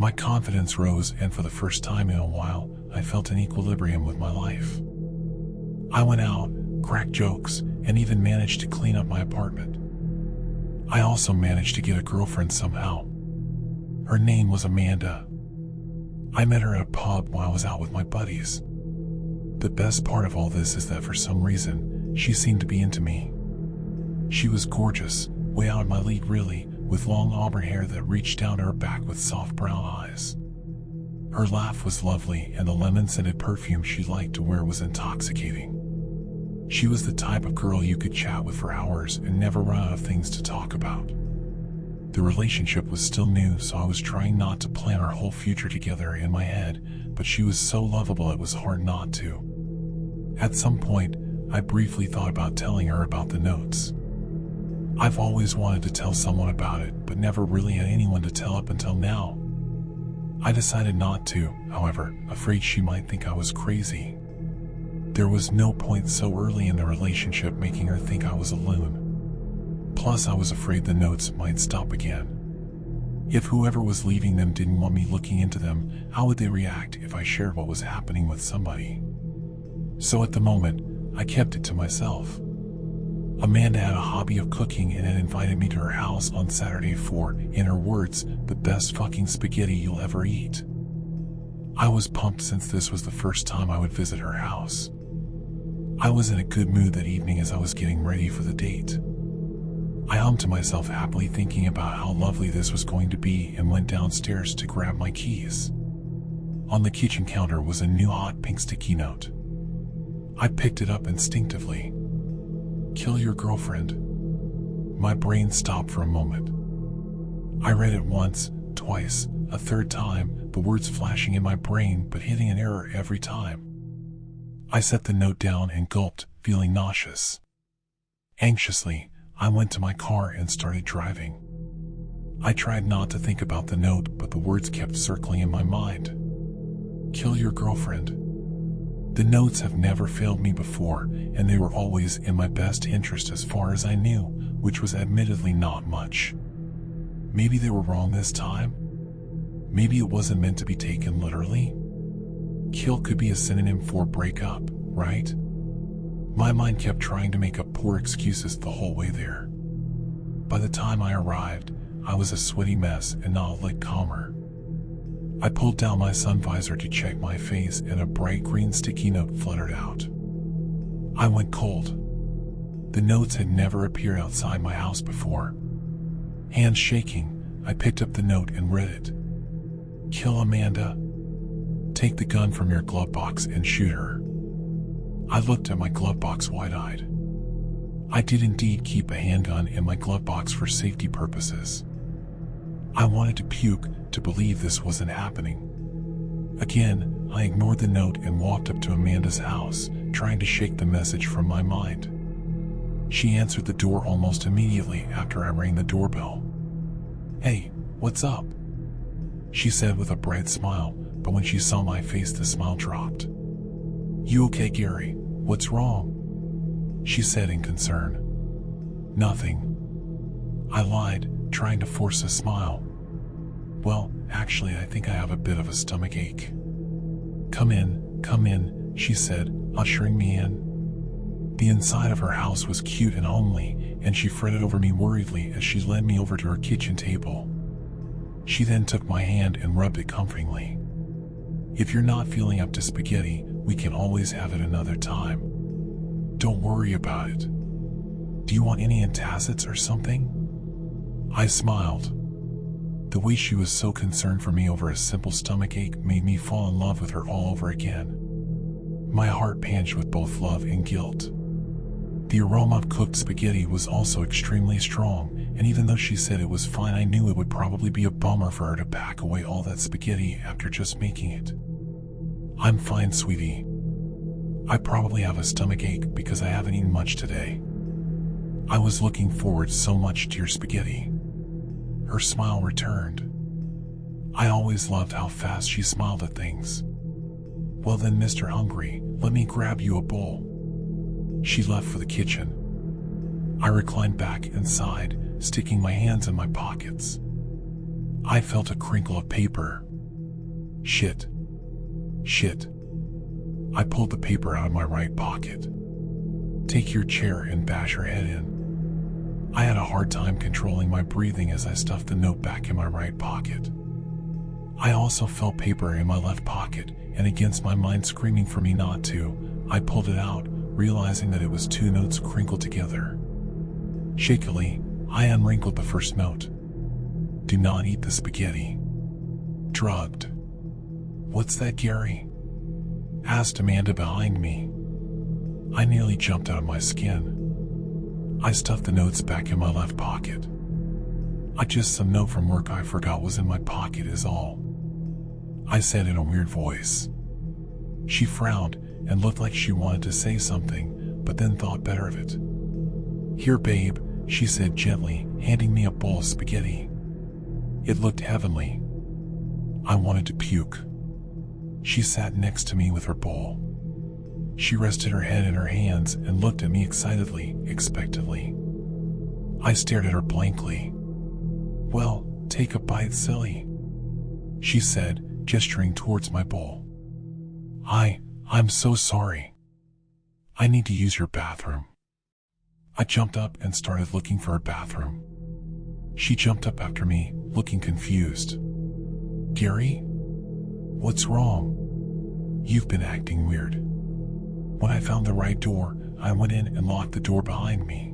My confidence rose, and for the first time in a while, I felt an equilibrium with my life. I went out, cracked jokes, and even managed to clean up my apartment. I also managed to get a girlfriend somehow. Her name was Amanda. I met her at a pub while I was out with my buddies. The best part of all this is that for some reason, she seemed to be into me. She was gorgeous, way out of my league really, with long auburn hair that reached down to her back with soft brown eyes. Her laugh was lovely, and the lemon-scented perfume she liked to wear was intoxicating. She was the type of girl you could chat with for hours and never run out of things to talk about. The relationship was still new, so I was trying not to plan our whole future together in my head, but she was so lovable it was hard not to. At some point, I briefly thought about telling her about the notes. I've always wanted to tell someone about it, but never really had anyone to tell up until now. I decided not to, however, afraid she might think I was crazy. There was no point so early in the relationship making her think I was a loon. Plus, I was afraid the notes might stop again. If whoever was leaving them didn't want me looking into them, how would they react if I shared what was happening with somebody? So at the moment, I kept it to myself. Amanda had a hobby of cooking and had invited me to her house on Saturday for, in her words, the best fucking spaghetti you'll ever eat. I was pumped since this was the first time I would visit her house. I was in a good mood that evening as I was getting ready for the date. I hummed to myself happily, thinking about how lovely this was going to be, and went downstairs to grab my keys. On the kitchen counter was a new hot pink sticky note. I picked it up instinctively. "Kill your girlfriend." My brain stopped for a moment. I read it once, twice, a third time, the words flashing in my brain but hitting an error every time. I set the note down and gulped, feeling nauseous. Anxiously, I went to my car and started driving. I tried not to think about the note, but the words kept circling in my mind. "Kill your girlfriend." The notes have never failed me before, and they were always in my best interest as far as I knew, which was admittedly not much. Maybe they were wrong this time? Maybe it wasn't meant to be taken literally? Kill could be a synonym for break up, right? My mind kept trying to make up poor excuses the whole way there. By the time I arrived, I was a sweaty mess and not a lick calmer. I pulled down my sun visor to check my face, and a bright green sticky note fluttered out. I went cold. The notes had never appeared outside my house before. Hands shaking, I picked up the note and read it. "Kill Amanda. Take the gun from your glove box and shoot her." I looked at my glove box wide-eyed. I did indeed keep a handgun in my glove box for safety purposes. I wanted to puke to believe this wasn't happening. Again, I ignored the note and walked up to Amanda's house, trying to shake the message from my mind. She answered the door almost immediately after I rang the doorbell. "Hey, what's up?" she said with a bright smile, but when she saw my face, the smile dropped. "You okay, Gary? What's wrong?" she said in concern. "Nothing." I lied, trying to force a smile. "Well, actually, I think I have a bit of a stomach ache." Come in, she said, ushering me in. The inside of her house was cute and homely, and she fretted over me worriedly as she led me over to her kitchen table. She then took my hand and rubbed it comfortingly. "If you're not feeling up to spaghetti, we can always have it another time. Don't worry about it. Do you want any antacids or something?" I smiled. The way she was so concerned for me over a simple stomachache made me fall in love with her all over again. My heart panged with both love and guilt. The aroma of cooked spaghetti was also extremely strong, and even though she said it was fine, I knew it would probably be a bummer for her to pack away all that spaghetti after just making it. "I'm fine, sweetie. I probably have a stomachache because I haven't eaten much today. I was looking forward so much to your spaghetti." Her smile returned. I always loved how fast she smiled at things. "Well then, Mr. Hungry, let me grab you a bowl." She left for the kitchen. I reclined back and sighed, sticking my hands in my pockets. I felt a crinkle of paper. Shit. Shit. I pulled the paper out of my right pocket. Take your chair and bash her head in. I had a hard time controlling my breathing as I stuffed the note back in my right pocket. I also felt paper in my left pocket, and against my mind screaming for me not to, I pulled it out, realizing that it was 2 notes crinkled together. Shakily, I unwrinkled the first note. Do not eat the spaghetti. Drugged. What's that, Gary? Asked Amanda behind me. I nearly jumped out of my skin. I stuffed the notes back in my left pocket. Just some note from work I forgot was in my pocket is all. I said in a weird voice. She frowned and looked like she wanted to say something, but then thought better of it. Here, babe, she said gently, handing me a bowl of spaghetti. It looked heavenly. I wanted to puke. She sat next to me with her bowl. She rested her head in her hands and looked at me excitedly, expectantly. I stared at her blankly. Well, take a bite, silly, she said, gesturing towards my bowl. I'm so sorry. I need to use your bathroom. I jumped up and started looking for her bathroom. She jumped up after me, looking confused. Gary? What's wrong? You've been acting weird. When I found the right door, I went in and locked the door behind me.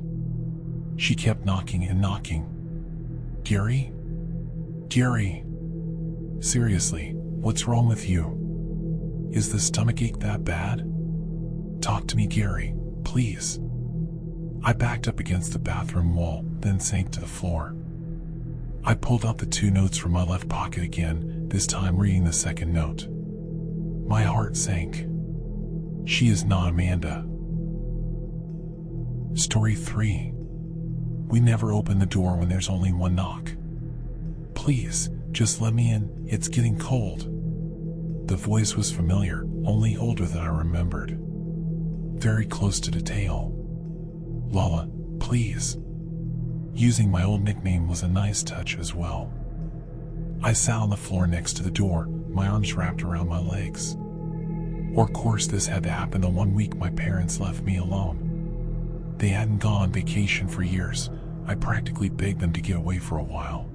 She kept knocking and knocking. Gary? Gary? Seriously, what's wrong with you? Is the stomachache that bad? Talk to me, Gary, please. I backed up against the bathroom wall, then sank to the floor. I pulled out the 2 notes from my left pocket again, this time reading the second note. My heart sank. She is not Amanda. Story 3. We never open the door when there's only one knock. Please, just let me in, it's getting cold. The voice was familiar, only older than I remembered. Very close to detail. Lala, please. Using my old nickname was a nice touch as well. I sat on the floor next to the door, my arms wrapped around my legs. Of course, this had to happen the 1 week my parents left me alone. They hadn't gone on vacation for years. I practically begged them to get away for a while.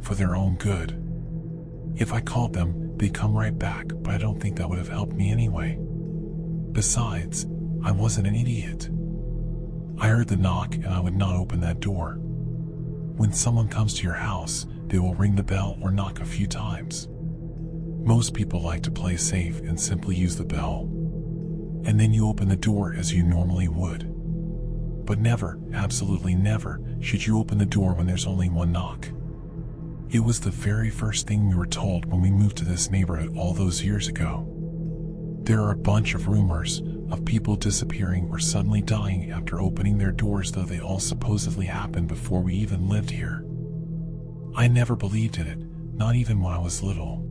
For their own good. If I called them, they'd come right back, but I don't think that would have helped me anyway. Besides, I wasn't an idiot. I heard the knock and I would not open that door. When someone comes to your house, they will ring the bell or knock a few times. Most people like to play safe and simply use the bell. And then you open the door as you normally would. But never, absolutely never, should you open the door when there's only one knock. It was the very first thing we were told when we moved to this neighborhood all those years ago. There are a bunch of rumors of people disappearing or suddenly dying after opening their doors, though they all supposedly happened before we even lived here. I never believed in it, not even when I was little.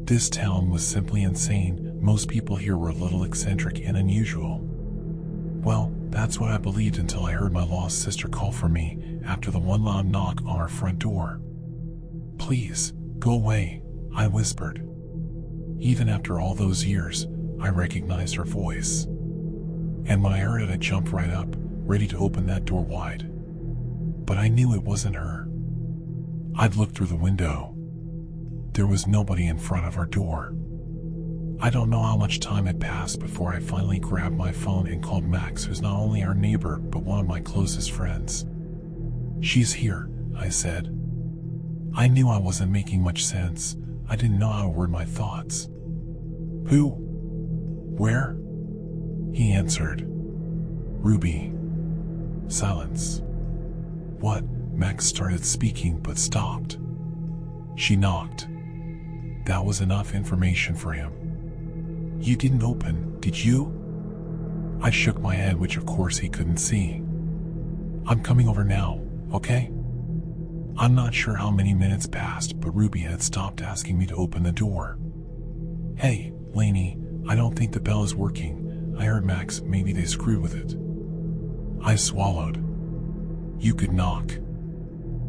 This town was simply insane. Most people here were a little eccentric and unusual. Well, that's what I believed until I heard my lost sister call for me after the one loud knock on our front door. Please, go away, I whispered. Even after all those years, I recognized her voice. And when I heard it, I jumped right up, ready to open that door wide. But I knew it wasn't her. I'd looked through the window. There was nobody in front of our door. I don't know how much time had passed before I finally grabbed my phone and called Max, who's not only our neighbor, but one of my closest friends. She's here, I said. I knew I wasn't making much sense. I didn't know how to word my thoughts. Who? Where? He answered. Ruby. Silence. What? Max started speaking but stopped. She knocked. That was enough information for him. You didn't open, did you? I shook my head, which of course he couldn't see. I'm coming over now, okay? I'm not sure how many minutes passed, but Ruby had stopped asking me to open the door. Hey, Lainey, I don't think the bell is working. I heard Max, maybe they screwed with it. I swallowed. You could knock.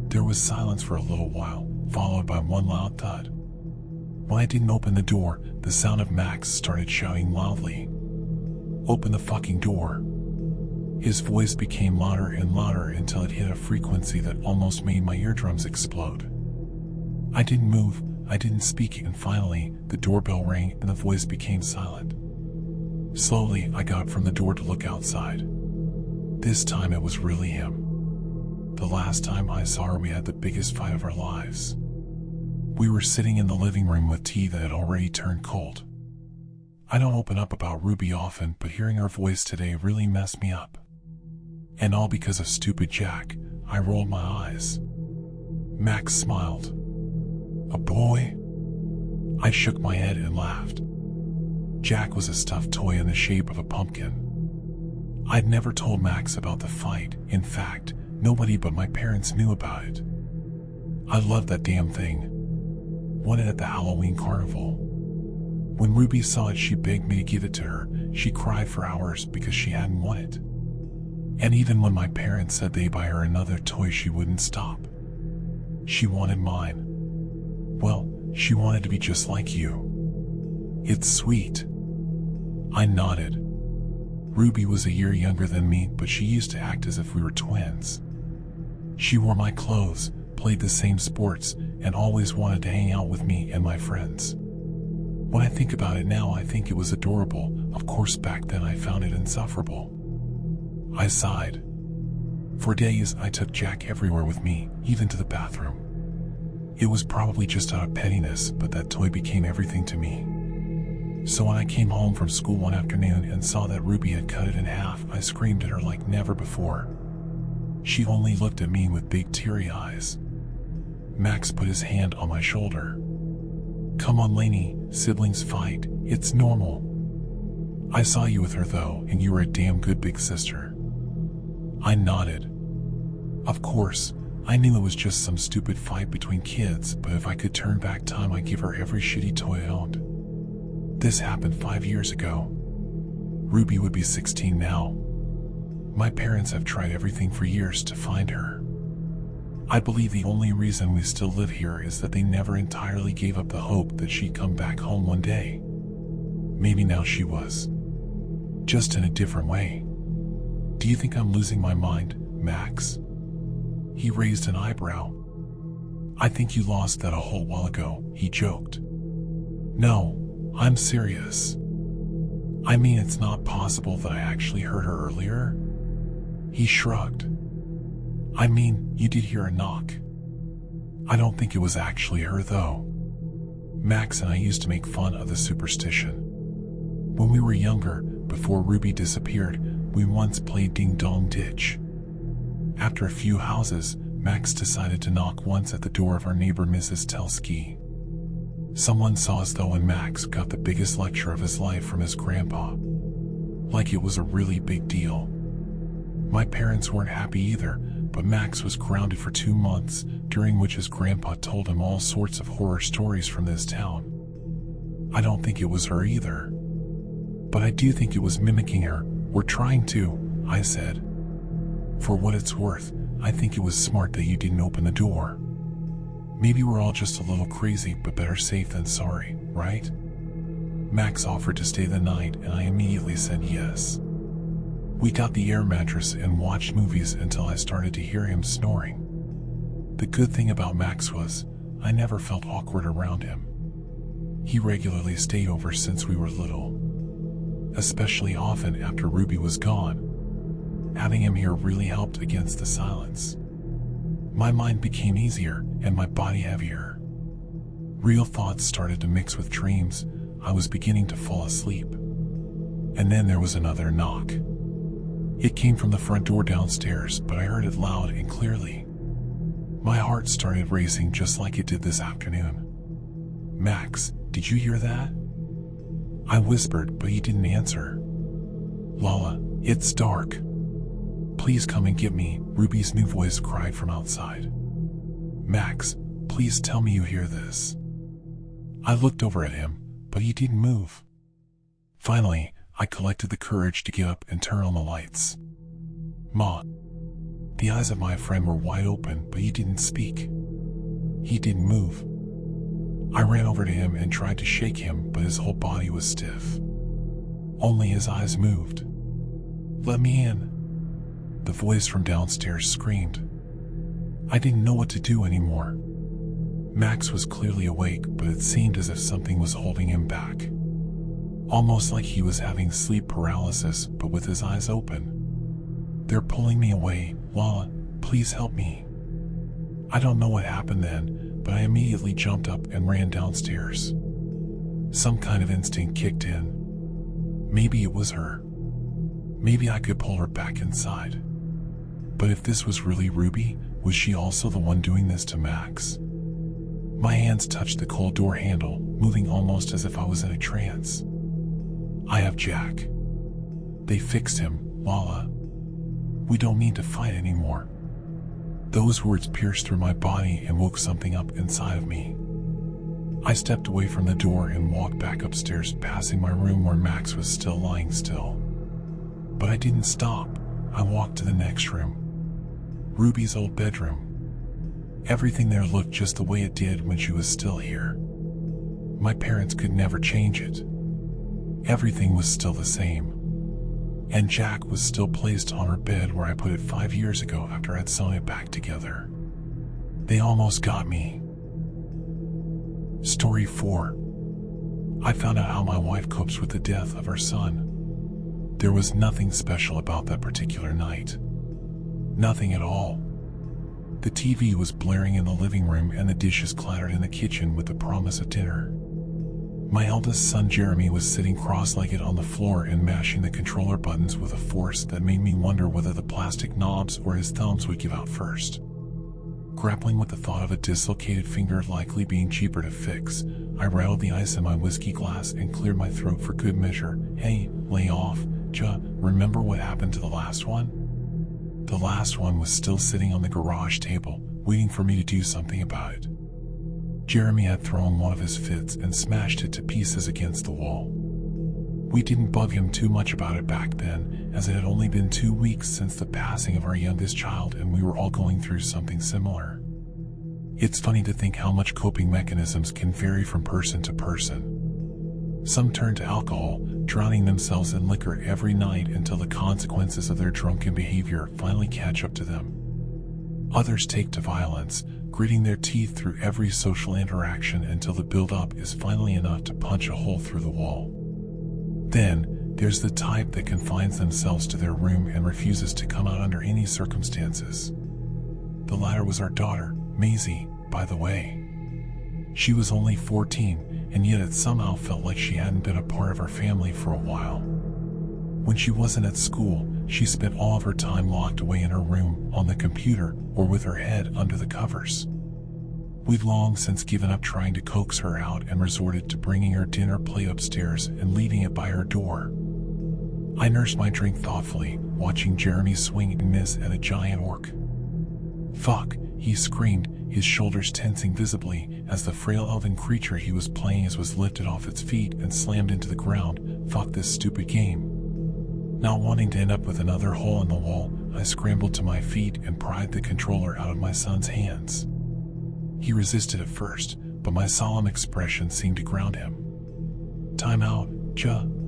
There was silence for a little while, followed by one loud thud. When I didn't open the door, the sound of Max started shouting loudly, "Open the fucking door." His voice became louder and louder until it hit a frequency that almost made my eardrums explode. I didn't move, I didn't speak, and finally, the doorbell rang and the voice became silent. Slowly, I got up from the door to look outside. This time it was really him. The last time I saw her, we had the biggest fight of our lives. We were sitting in the living room with tea that had already turned cold. I don't open up about Ruby often, but hearing her voice today really messed me up. And all because of stupid Jack. I rolled my eyes. Max smiled. "A boy?" I shook my head and laughed. Jack was a stuffed toy in the shape of a pumpkin. I'd never told Max about the fight. In fact, nobody but my parents knew about it. I loved that damn thing. Won it at the Halloween carnival. When Ruby saw it, she begged me to give it to her. She cried for hours because she hadn't won it. And even when my parents said they'd buy her another toy, she wouldn't stop. She wanted mine. Well, she wanted to be just like you. It's sweet. I nodded. Ruby was a year younger than me, but she used to act as if we were twins. She wore my clothes, played the same sports, and always wanted to hang out with me and my friends. When I think about it now, I think it was adorable. Of course, back then I found it insufferable. I sighed. For days, I took Jack everywhere with me, even to the bathroom. It was probably just out of pettiness, but that toy became everything to me. So when I came home from school one afternoon and saw that Ruby had cut it in half, I screamed at her like never before. She only looked at me with big teary eyes. Max put his hand on my shoulder. "Come on, Lainey, siblings fight, it's normal. I saw you with her though, and you were a damn good big sister." I nodded. Of course, I knew it was just some stupid fight between kids, but if I could turn back time, I'd give her every shitty toy I owned. This happened 5 years ago. Ruby would be 16 now. My parents have tried everything for years to find her. I believe the only reason we still live here is that they never entirely gave up the hope that she'd come back home one day. Maybe now she was. Just in a different way. "Do you think I'm losing my mind, Max?" He raised an eyebrow. "I think you lost that a whole while ago," he joked. "No, I'm serious. I mean, it's not possible that I actually heard her earlier." He shrugged. "I mean, you did hear a knock. I don't think it was actually her though." Max and I used to make fun of the superstition. When we were younger, before Ruby disappeared, we once played Ding Dong Ditch. After a few houses, Max decided to knock once at the door of our neighbor Mrs. Telsky. Someone saw us though, and Max got the biggest lecture of his life from his grandpa. Like it was a really big deal. My parents weren't happy either, but Max was grounded for 2 months, during which his grandpa told him all sorts of horror stories from this town. I don't think it was her either. But I do think it was mimicking her. "We're trying to," I said. "For what it's worth, I think it was smart that you didn't open the door. Maybe we're all just a little crazy, but better safe than sorry, right?" Max offered to stay the night, and I immediately said yes. We got the air mattress and watched movies until I started to hear him snoring. The good thing about Max was, I never felt awkward around him. He regularly stayed over since we were little. Especially often after Ruby was gone. Having him here really helped against the silence. My mind became easier and my body heavier. Real thoughts started to mix with dreams. I was beginning to fall asleep. And then there was another knock. It came from the front door downstairs, but I heard it loud and clearly. My heart started racing just like it did this afternoon. "Max, did you hear that?" I whispered, but he didn't answer. "Lala, it's dark. Please come and get me," Ruby's new voice cried from outside. "Max, please tell me you hear this." I looked over at him, but he didn't move. Finally, I collected the courage to get up and turn on the lights. "Ma." The eyes of my friend were wide open, but he didn't speak. He didn't move. I ran over to him and tried to shake him, but his whole body was stiff. Only his eyes moved. "Let me in," the voice from downstairs screamed. I didn't know what to do anymore. Max was clearly awake, but it seemed as if something was holding him back. Almost like he was having sleep paralysis, but with his eyes open. "They're pulling me away. Lala, please help me." I don't know what happened then, but I immediately jumped up and ran downstairs. Some kind of instinct kicked in. Maybe it was her. Maybe I could pull her back inside. But if this was really Ruby, was she also the one doing this to Max? My hands touched the cold door handle, moving almost as if I was in a trance. "I have Jack. They fixed him, Lala. We don't need to fight anymore." Those words pierced through my body and woke something up inside of me. I stepped away from the door and walked back upstairs, passing my room where Max was still lying still. But I didn't stop. I walked to the next room. Ruby's old bedroom. Everything there looked just the way it did when she was still here. My parents could never change it. Everything was still the same. And Jack was still placed on her bed where I put it 5 years ago after I'd sewn it back together. They almost got me. Story 4. I found out how my wife copes with the death of her son. There was nothing special about that particular night. Nothing at all. The TV was blaring in the living room and the dishes clattered in the kitchen with the promise of dinner. My eldest son Jeremy was sitting cross-legged on the floor and mashing the controller buttons with a force that made me wonder whether the plastic knobs or his thumbs would give out first. Grappling with the thought of a dislocated finger likely being cheaper to fix, I rattled the ice in my whiskey glass and cleared my throat for good measure. "Hey, lay off, remember what happened to the last one?" The last one was still sitting on the garage table, waiting for me to do something about it. Jeremy had thrown one of his fits and smashed it to pieces against the wall. We didn't bug him too much about it back then, as it had only been 2 weeks since the passing of our youngest child and we were all going through something similar. It's funny to think how much coping mechanisms can vary from person to person. Some turn to alcohol, drowning themselves in liquor every night until the consequences of their drunken behavior finally catch up to them. Others take to violence, gritting their teeth through every social interaction until the build-up is finally enough to punch a hole through the wall. Then, there's the type that confines themselves to their room and refuses to come out under any circumstances. The latter was our daughter, Maisie, by the way. She was only 14, and yet it somehow felt like she hadn't been a part of our family for a while. When she wasn't at school, she spent all of her time locked away in her room, on the computer, or with her head under the covers. We'd long since given up trying to coax her out and resorted to bringing her dinner plate upstairs and leaving it by her door. I nursed my drink thoughtfully, watching Jeremy swing and miss at a giant orc. "Fuck," he screamed, his shoulders tensing visibly as the frail elven creature he was playing as was lifted off its feet and slammed into the ground. "Fuck this stupid game." Not wanting to end up with another hole in the wall, I scrambled to my feet and pried the controller out of my son's hands. He resisted at first, but my solemn expression seemed to ground him. "Time out,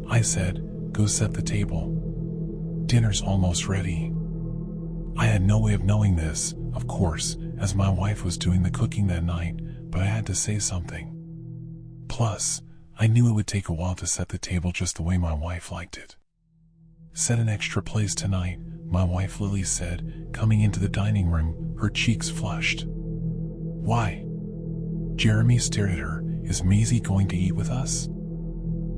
I said. Go set the table. Dinner's almost ready." I had no way of knowing this, of course, as my wife was doing the cooking that night, but I had to say something. Plus, I knew it would take a while to set the table just the way my wife liked it. "Set an extra place tonight," my wife Lily said, coming into the dining room, her cheeks flushed. "Why?" Jeremy stared at her. "Is Maisie going to eat with us?"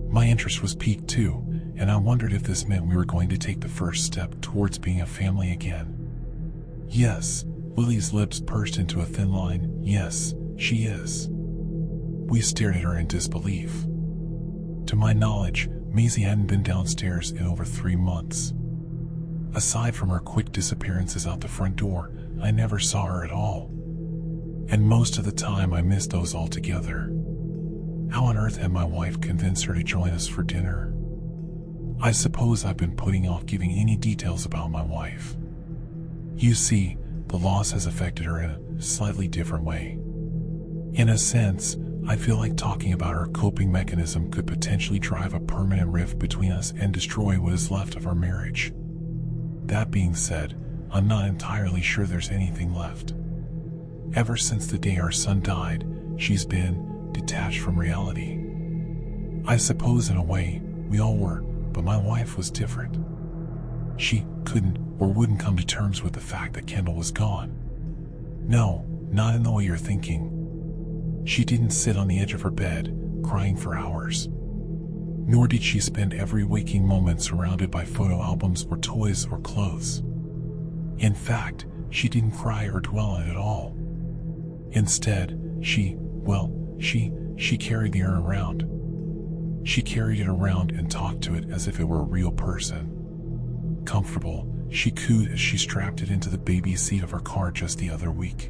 My interest was piqued too, and I wondered if this meant we were going to take the first step towards being a family again. "Yes," Lily's lips pursed into a thin line. "Yes, she is." We stared at her in disbelief. To my knowledge, Maisie hadn't been downstairs in over 3 months. Aside from her quick disappearances out the front door, I never saw her at all. And most of the time I missed those altogether. How on earth had my wife convinced her to join us for dinner? I suppose I've been putting off giving any details about my wife. You see, the loss has affected her in a slightly different way. In a sense, I feel like talking about her coping mechanism could potentially drive a permanent rift between us and destroy what is left of our marriage. That being said, I'm not entirely sure there's anything left. Ever since the day our son died, she's been detached from reality. I suppose in a way, we all were, but my wife was different. She couldn't or wouldn't come to terms with the fact that Kendall was gone. No, not in the way you're thinking. She didn't sit on the edge of her bed, crying for hours. Nor did she spend every waking moment surrounded by photo albums or toys or clothes. In fact, she didn't cry or dwell on it at all. Instead, she carried the urn around. She carried it around and talked to it as if it were a real person. Comfortable, she cooed as she strapped it into the baby seat of her car just the other week.